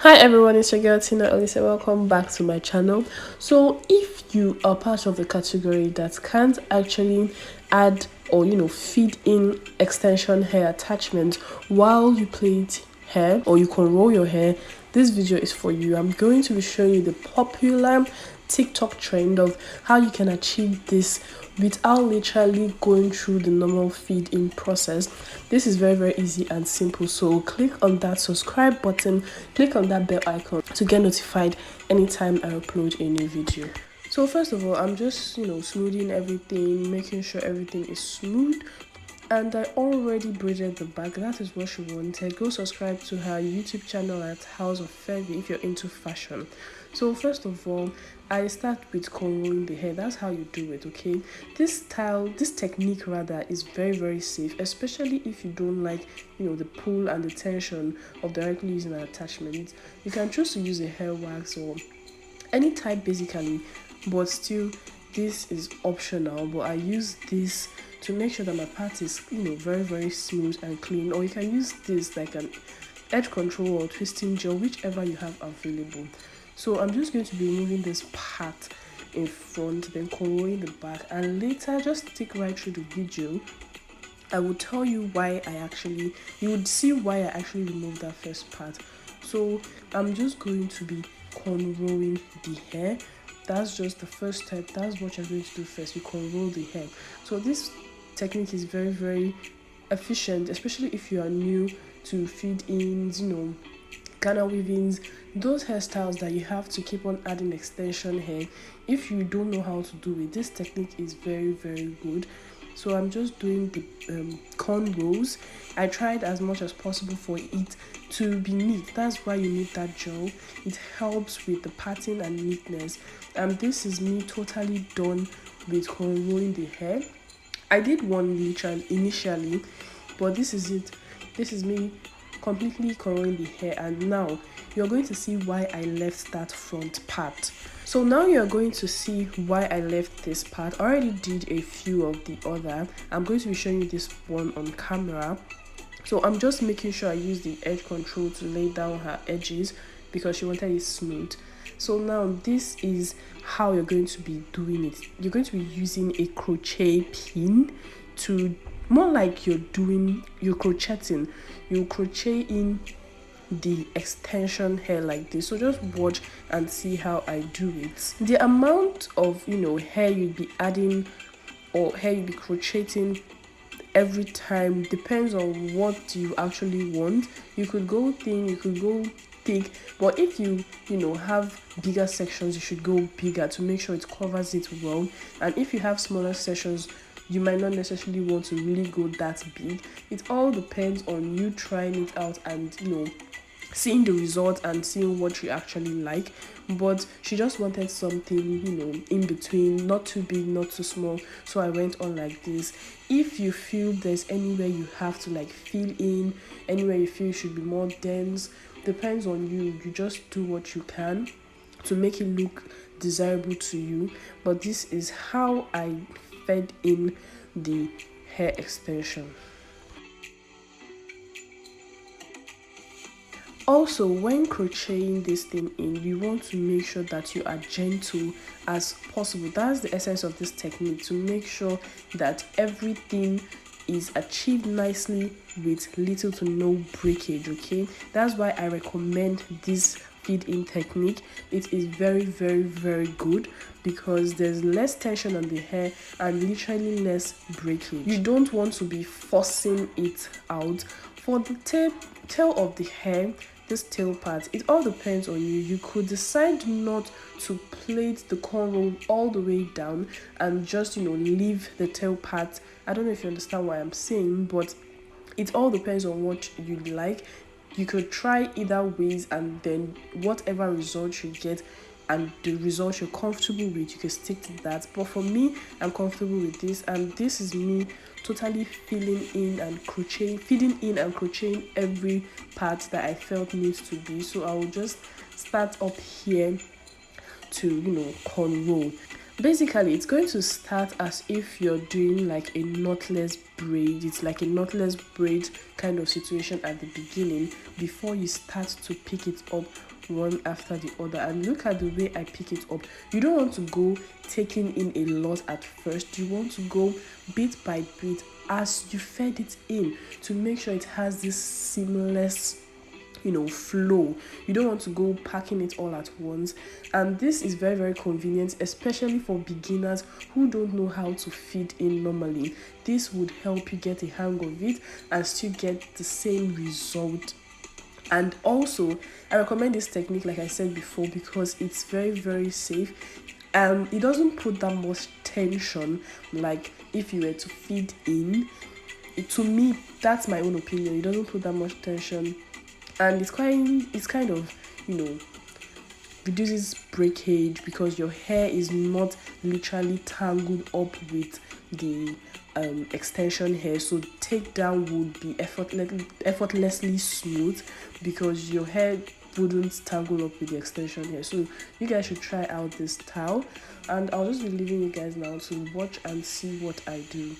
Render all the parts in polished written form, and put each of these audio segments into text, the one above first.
Hi everyone, it's your girl Tina Elisa. Welcome back to my channel. So if you are part of the category that can't actually add or feed in extension hair attachment while you plait hair or you can roll your hair, this video is for you. I'm going to be showing you the popular TikTok trend of how you can achieve this without literally going through the normal feed in process. This is very easy and simple, so click on that subscribe button, click on that bell icon to get notified anytime I upload a new video. So first of all, I'm just smoothing everything, making sure everything is smooth. And I already braided the back. That is what she wanted. Go subscribe to her YouTube channel at House of Fevy if you're into fashion. So first of all, I start with cornrowing the hair. That's how you do it, okay? This technique rather, is very safe, especially if you don't like the pull and the tension of directly using an attachment. You can choose to use a hair wax or any type basically, but still this is optional. But I use this to make sure that my part is very smooth and clean. Or you can use this like an edge control or twisting gel, whichever you have available. So I'm just going to be removing this part in front, then cornrowing the back, and later just stick right through the video. I will tell you why you would see why I actually removed that first part. So I'm just going to be cornrowing the hair. That's just the first step. That's what you're going to do first. You cornrow the hair. So this technique is very efficient, especially if you are new to feed-ins, Ghana weavings, those hairstyles that you have to keep on adding extension hair. If you don't know how to do it, this technique is very good. So I'm just doing the cornrows. I tried as much as possible for it to be neat. That's why you need that gel. It helps with the pattern and neatness. And this is me totally done with cornrowing the hair. I did one literally initially, but this is it. This is me completely cornrowing the hair, and now you're going to see why I left that front part. So now you're going to see why I left this part. I already did a few of the other. I'm going to be showing you this one on camera. So I'm just making sure I use the edge control to lay down her edges because she wanted it smooth. So now this is how you're going to be doing it. You're going to be using a crochet pin to, more like you're crocheting. You crochet in the extension hair like this. So just watch and see how I do it. The amount of hair you'll be adding or hair you'll be crocheting every time depends on what you actually want. You could go thin, you could go thick, but if you have bigger sections, you should go bigger to make sure it covers it well. And if you have smaller sections, you might not necessarily want to really go that big. It all depends on you trying it out and seeing the result and seeing what you actually like. But she just wanted something in between, not too big, not too small, so I went on like this. If you feel there's anywhere you have to like fill in, anywhere you feel should be more dense, depends on you. You just do what you can to make it look desirable to you. But this is how I fed in the hair extension. Also, when crocheting this thing in, you want to make sure that you are gentle as possible. That's the essence of this technique, to make sure that everything is achieved nicely with little to no breakage, okay? That's why I recommend this feed-in technique. It is very good because there's less tension on the hair and literally less breakage. You don't want to be forcing it out. For the tail of the hair, this tail part, it all depends on you. You could decide not to plait the cornrow all the way down and just leave the tail part. I don't know if you understand what I'm saying, but it all depends on what you like. You could try either ways, and then whatever result you get and the result you're comfortable with, you can stick to that. But for me, I'm comfortable with this, and this is me totally feeding in and crocheting every part that I felt needs to be. So I will just start up here to cornrow. Basically, it's going to start as if you're doing like a knotless braid. It's like a knotless braid kind of situation at the beginning before you start to pick it up one after the other. And look at the way I pick it up. You don't want to go taking in a lot at first. You want to go bit by bit as you fed it in to make sure it has this seamless, you know, flow. You don't want to go packing it all at once. And this is very, very convenient, especially for beginners who don't know how to feed in normally. This would help you get a hang of it and still get the same result. And also, I recommend this technique, like I said before, because it's very, very safe. It doesn't put that much tension like if you were to feed in. To me, that's my own opinion. It doesn't put that much tension, and it's kind of, you know, reduces breakage because your hair is not literally tangled up with the extension hair. So takedown would be effortlessly smooth because your hair wouldn't tangle up with the extension hair. So you guys should try out this style, and I'll just be leaving you guys now to watch and see what I do.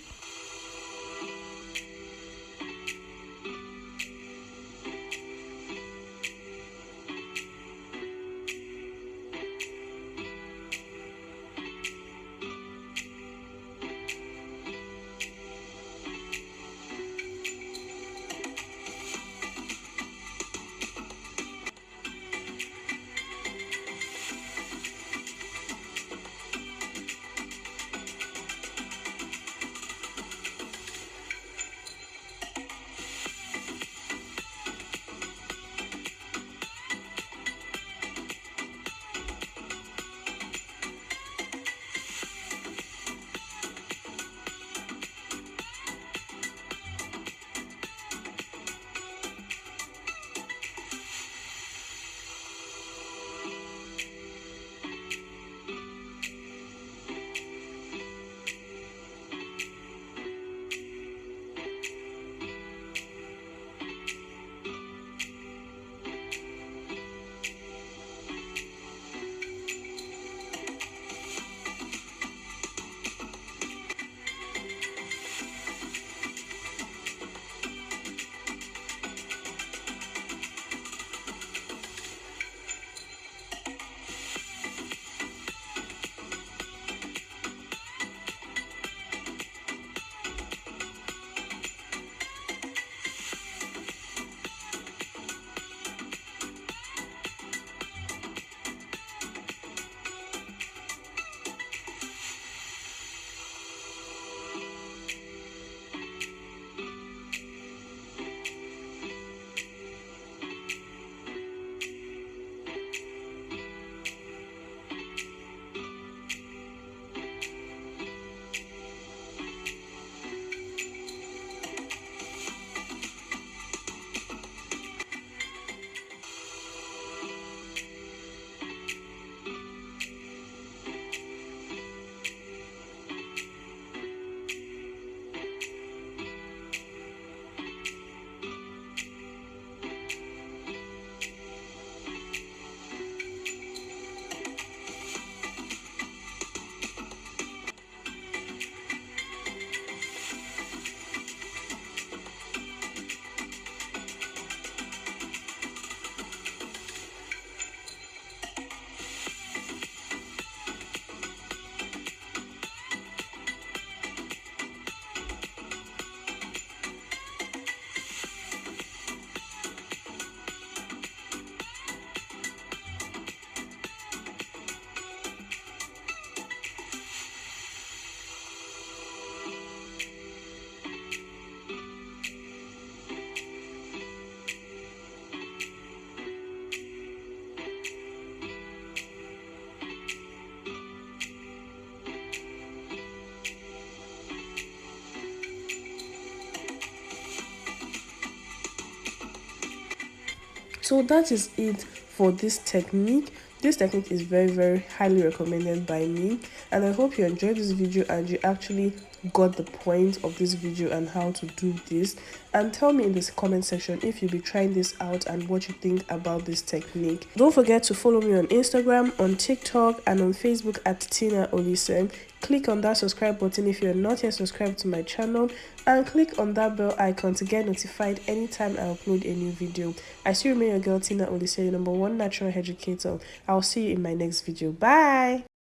So that is it for this technique. This technique is very, very highly recommended by me, and I hope you enjoyed this video and you actually got the point of this video and how to do this, and tell me in this comment section if you'll be trying this out and what you think about this technique. Don't forget to follow me on Instagram, on TikTok, and on Facebook at Tina Olise. Click on that subscribe button if you're not yet subscribed to my channel, and click on that bell icon to get notified anytime I upload a new video. I still remain your girl Tina Olise, your #1 natural educator. I'll see you in my next video. Bye.